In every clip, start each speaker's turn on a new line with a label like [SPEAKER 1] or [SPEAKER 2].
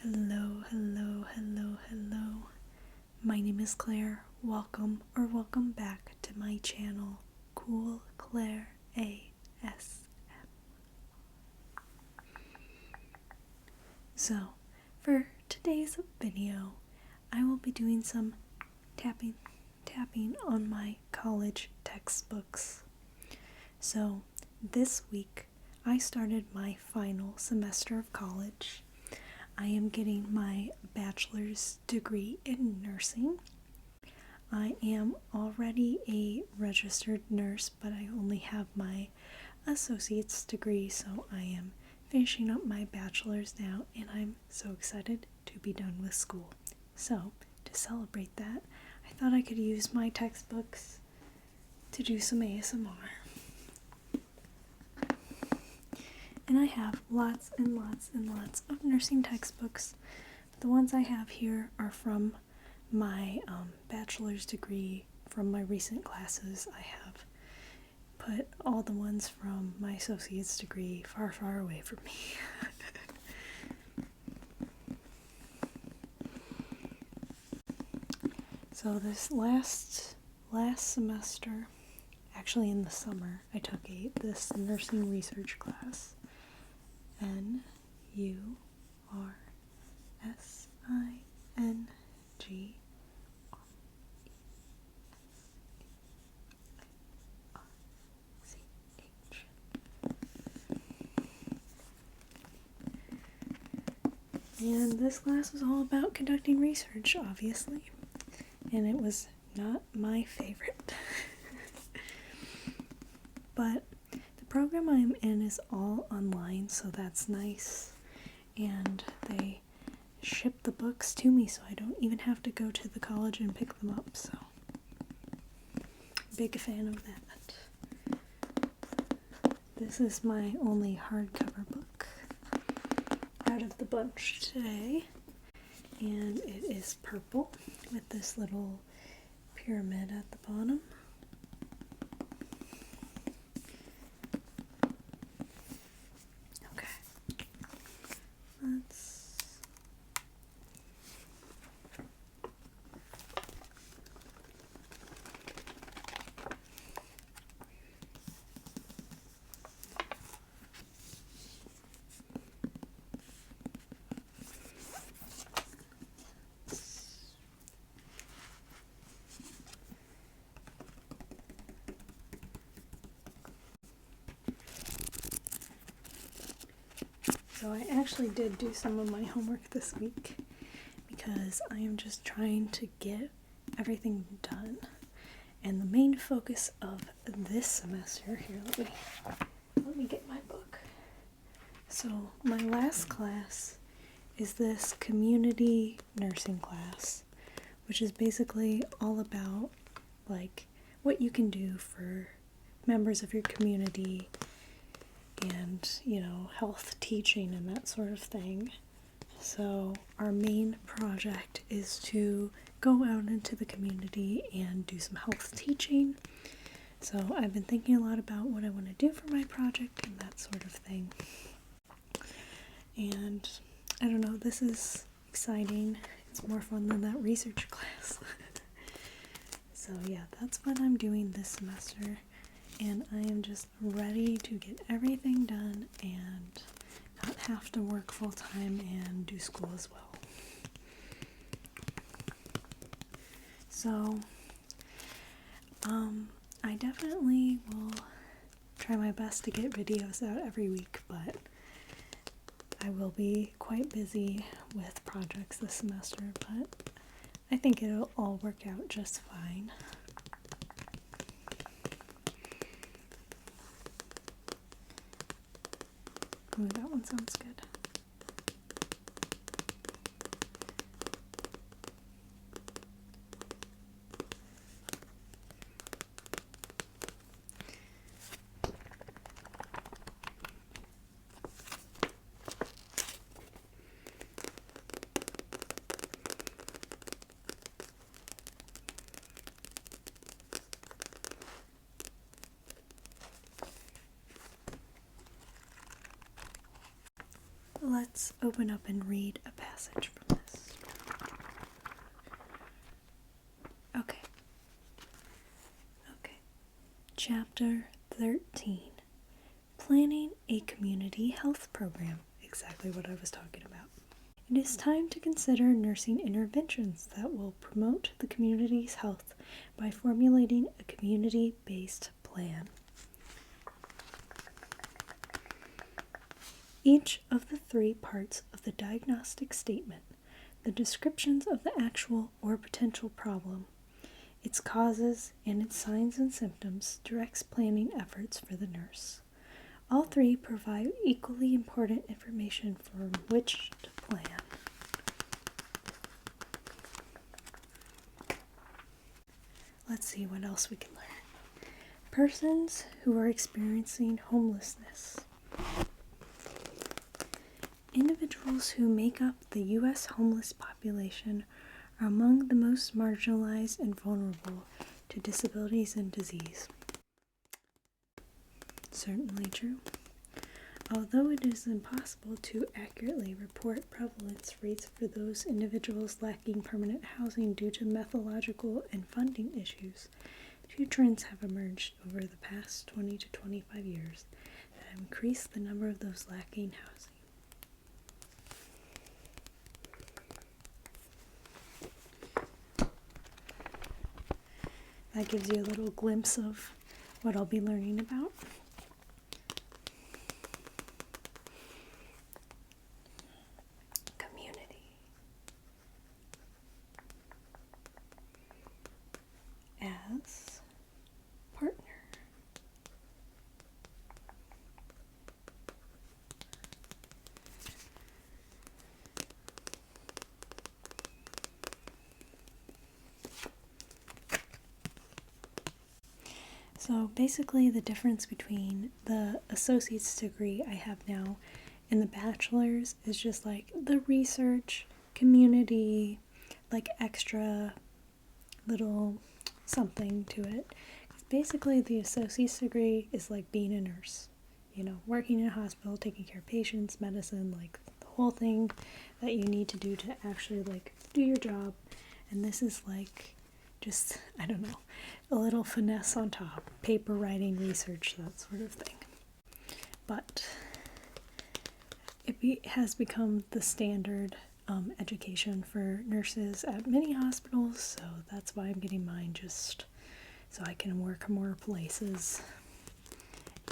[SPEAKER 1] Hello, hello, hello, hello. My name is Claire. Welcome back to my channel, Cool Claire ASM. So, for today's video, I will be doing some tapping on my college textbooks. So, this week, I started my final semester of college. I am getting my bachelor's degree in nursing. I am already a registered nurse, but I only have my associate's degree, so I am finishing up my bachelor's now, and I'm so excited to be done with school. So, to celebrate that, I thought I could use my textbooks to do some ASMR. And I have lots and lots and lots of nursing textbooks. The ones I have here are from my bachelor's degree from my recent classes. I have put all the ones from my associate's degree far, far away from me. So this last semester, actually in the summer, I took this nursing research class. Nursing. And this class was all about conducting research, obviously. And it was not my favorite. But the program I'm in is all online, so that's nice. And they ship the books to me, so I don't even have to go to the college and pick them up, so big fan of that. This is my only hardcover book out of the bunch today, and it is purple with this little pyramid at the bottom. Okay, let's So I actually did do some of my homework this week because I am just trying to get everything done. And the main focus of this semester, here, let me get my book. So my last class is this community nursing class, which is basically all about like what you can do for members of your community and, health teaching and that sort of thing. So our main project is to go out into the community and do some health teaching. So I've been thinking a lot about what I want to do for my project and that sort of thing. And I don't know, this is exciting. It's more fun than that research class. So yeah, that's what I'm doing this semester. And I am just ready to get everything done and not have to work full time and do school as well. So, I definitely will try my best to get videos out every week, but I will be quite busy with projects this semester, but I think it'll all work out just fine. Ooh, that one sounds good. Let's open up and read a passage from this. Okay. Chapter 13. Planning a Community Health Program. Exactly what I was talking about. It is time to consider nursing interventions that will promote the community's health by formulating a community-based plan. Each of the 3 parts of the diagnostic statement, the descriptions of the actual or potential problem, its causes, and its signs and symptoms, directs planning efforts for the nurse. All 3 provide equally important information from which to plan. Let's see what else we can learn. Persons who are experiencing homelessness. Individuals who make up the U.S. homeless population are among the most marginalized and vulnerable to disabilities and disease. Certainly true. Although it is impossible to accurately report prevalence rates for those individuals lacking permanent housing due to methodological and funding issues, 2 trends have emerged over the past 20 to 25 years that have increased the number of those lacking housing. That gives you a little glimpse of what I'll be learning about. Community as partner. So basically the difference between the associate's degree I have now and the bachelor's is just like the research, community, like extra little something to it. Basically the associate's degree is like being a nurse, working in a hospital, taking care of patients, medicine, like the whole thing that you need to do to actually like do your job. And this is like just, I don't know, a little finesse on top, paper writing, research, that sort of thing. But it has become the standard education for nurses at many hospitals, so that's why I'm getting mine, just so I can work more places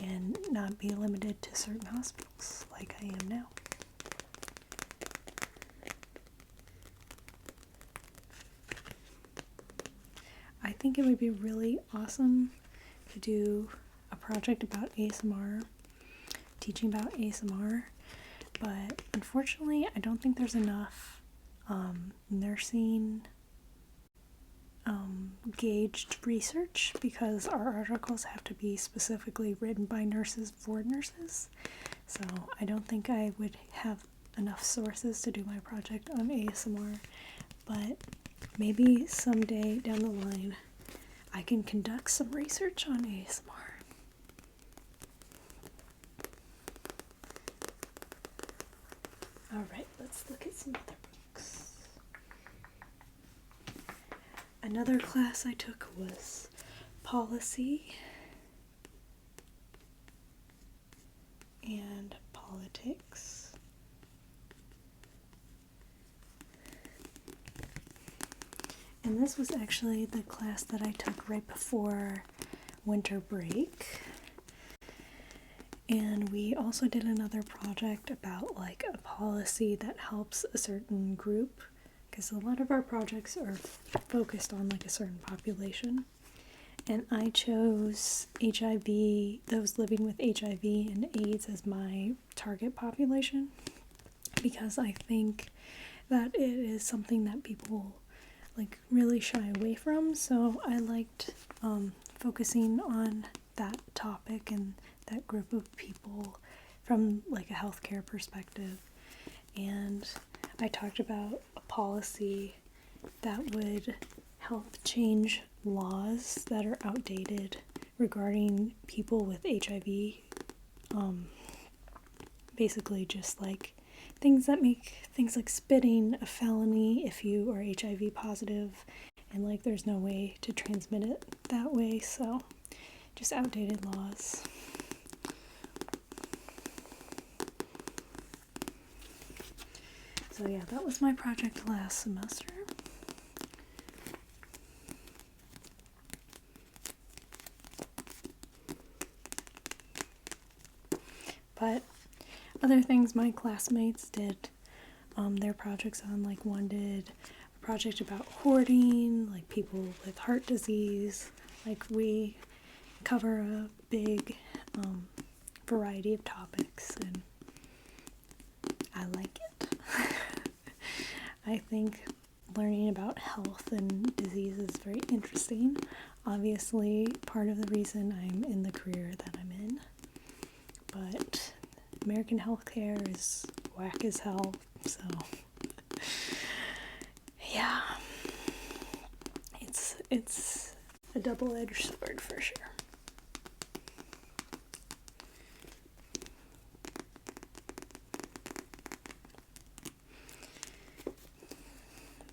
[SPEAKER 1] and not be limited to certain hospitals like I am now. I think it would be really awesome to do a project about ASMR, teaching about ASMR, but unfortunately I don't think there's enough nursing gauged research, because our articles have to be specifically written by nurses for nurses, so I don't think I would have enough sources to do my project on ASMR, but maybe someday down the line I can conduct some research on ASMR. Alright, let's look at some other books. Another class I took was policy and politics. And this was actually the class that I took right before winter break. And we also did another project about like a policy that helps a certain group, because a lot of our projects are focused on like a certain population. And I chose HIV, those living with HIV and AIDS as my target population, because I think that it is something that people like really shy away from. So I liked focusing on that topic and that group of people from like a healthcare perspective. And I talked about a policy that would help change laws that are outdated regarding people with HIV. Basically just like things that make things like spitting a felony if you are HIV positive, and like there's no way to transmit it that way, so just outdated laws. So yeah, that was my project last semester. But other things my classmates did their projects on, like one did a project about hoarding, like people with heart disease. Like we cover a big variety of topics, and I like it. I think learning about health and disease is very interesting. Obviously, part of the reason I'm in the career that I'm in. But American healthcare is whack as hell, so yeah, it's a double-edged sword for sure.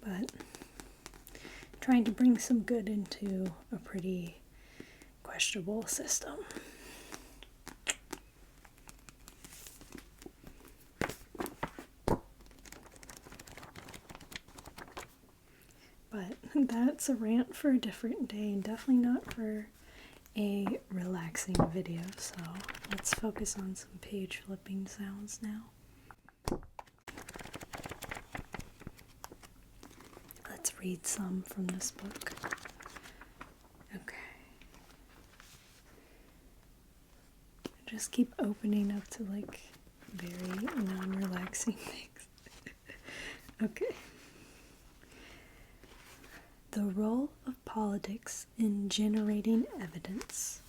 [SPEAKER 1] But trying to bring some good into a pretty questionable system. But that's a rant for a different day, and definitely not for a relaxing video, so let's focus on some page flipping sounds now. Let's read some from this book. Okay. Just keep opening up to like very non-relaxing things. Okay. The role of politics in generating evidence.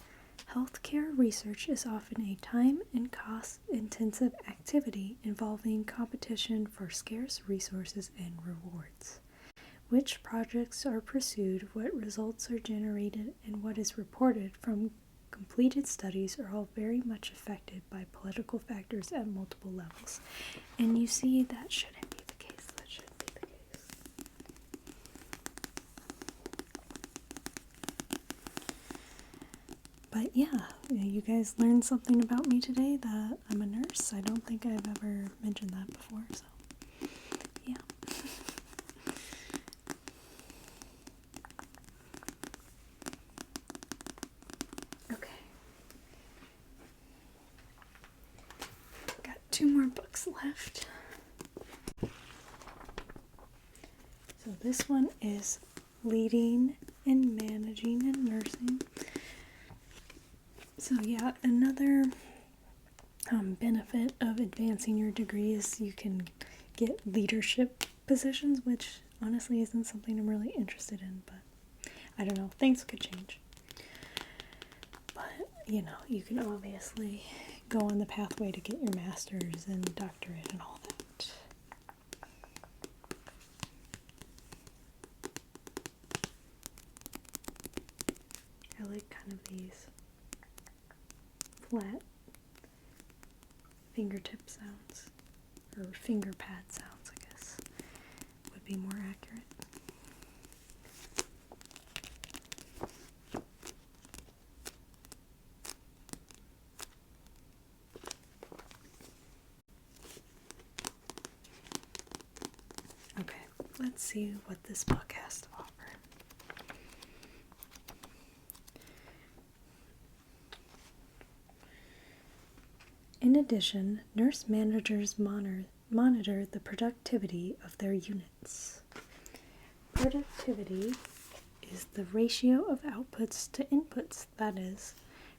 [SPEAKER 1] Healthcare research is often a time and cost-intensive activity involving competition for scarce resources and rewards. Which projects are pursued, what results are generated, and what is reported from completed studies are all very much affected by political factors at multiple levels. And you see, that shouldn't be the case. That shouldn't be the case. But yeah, you guys learned something about me today, that I'm a nurse. I don't think I've ever mentioned that before, so yeah. Okay. Got 2 more books left. So this one is Leading and Managing in Nursing. So yeah, another benefit of advancing your degree is you can get leadership positions, which honestly isn't something I'm really interested in, but I don't know, things could change. But, you know, you can obviously go on the pathway to get your master's and doctorate and all that. I like kind of these flat fingertip sounds, or finger pad sounds, I guess, would be more accurate. Okay, let's see what this book has to offer. In addition, nurse managers monitor the productivity of their units. Productivity is the ratio of outputs to inputs. That is,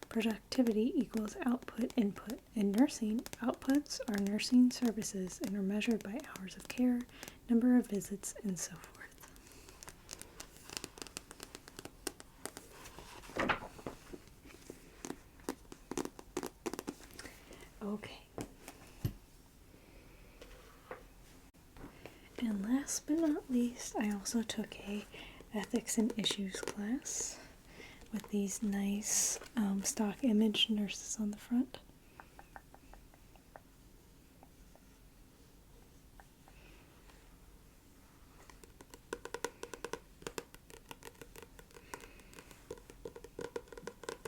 [SPEAKER 1] productivity equals output input. In nursing, outputs are nursing services and are measured by hours of care, number of visits, and so forth. Okay. And last but not least, I also took a ethics and issues class with these nice stock image nurses on the front.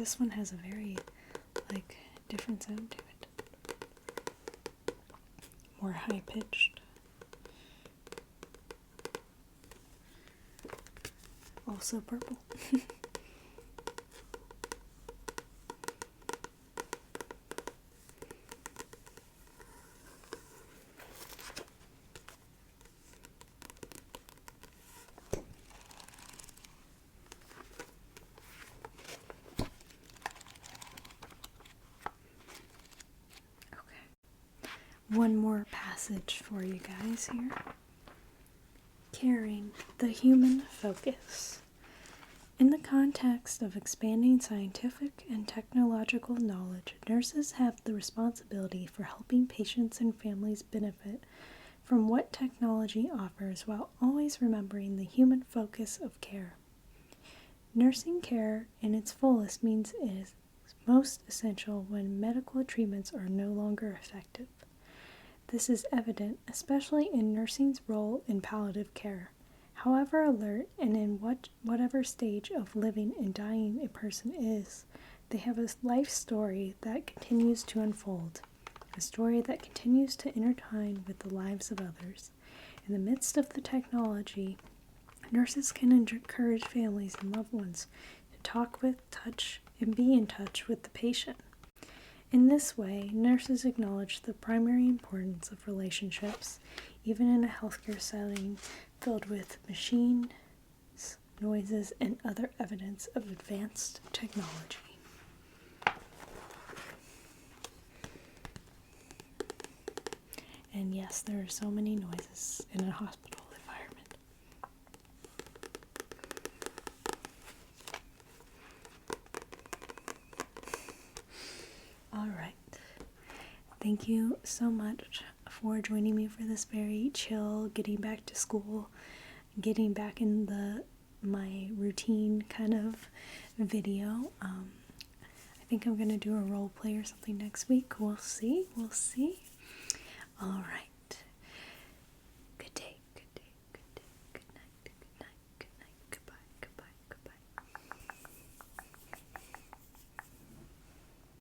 [SPEAKER 1] this one has a very, like, different sound to it. More high-pitched. Also purple. One more passage for you guys here. Caring, the human focus. In the context of expanding scientific and technological knowledge, nurses have the responsibility for helping patients and families benefit from what technology offers while always remembering the human focus of care. Nursing care in its fullest means it is most essential when medical treatments are no longer effective. This is evident, especially in nursing's role in palliative care. However alert and in whatever stage of living and dying a person is, they have a life story that continues to unfold, a story that continues to intertwine with the lives of others. In the midst of the technology, nurses can encourage families and loved ones to talk with, touch, and be in touch with the patient. In this way, nurses acknowledge the primary importance of relationships, even in a healthcare setting filled with machines, noises, and other evidence of advanced technology. And yes, there are so many noises in a hospital environment. All right. Thank you so much for joining me for this very chill, getting back to school, getting back in my routine kind of video. I think I'm going to do a role play or something next week. We'll see. All right.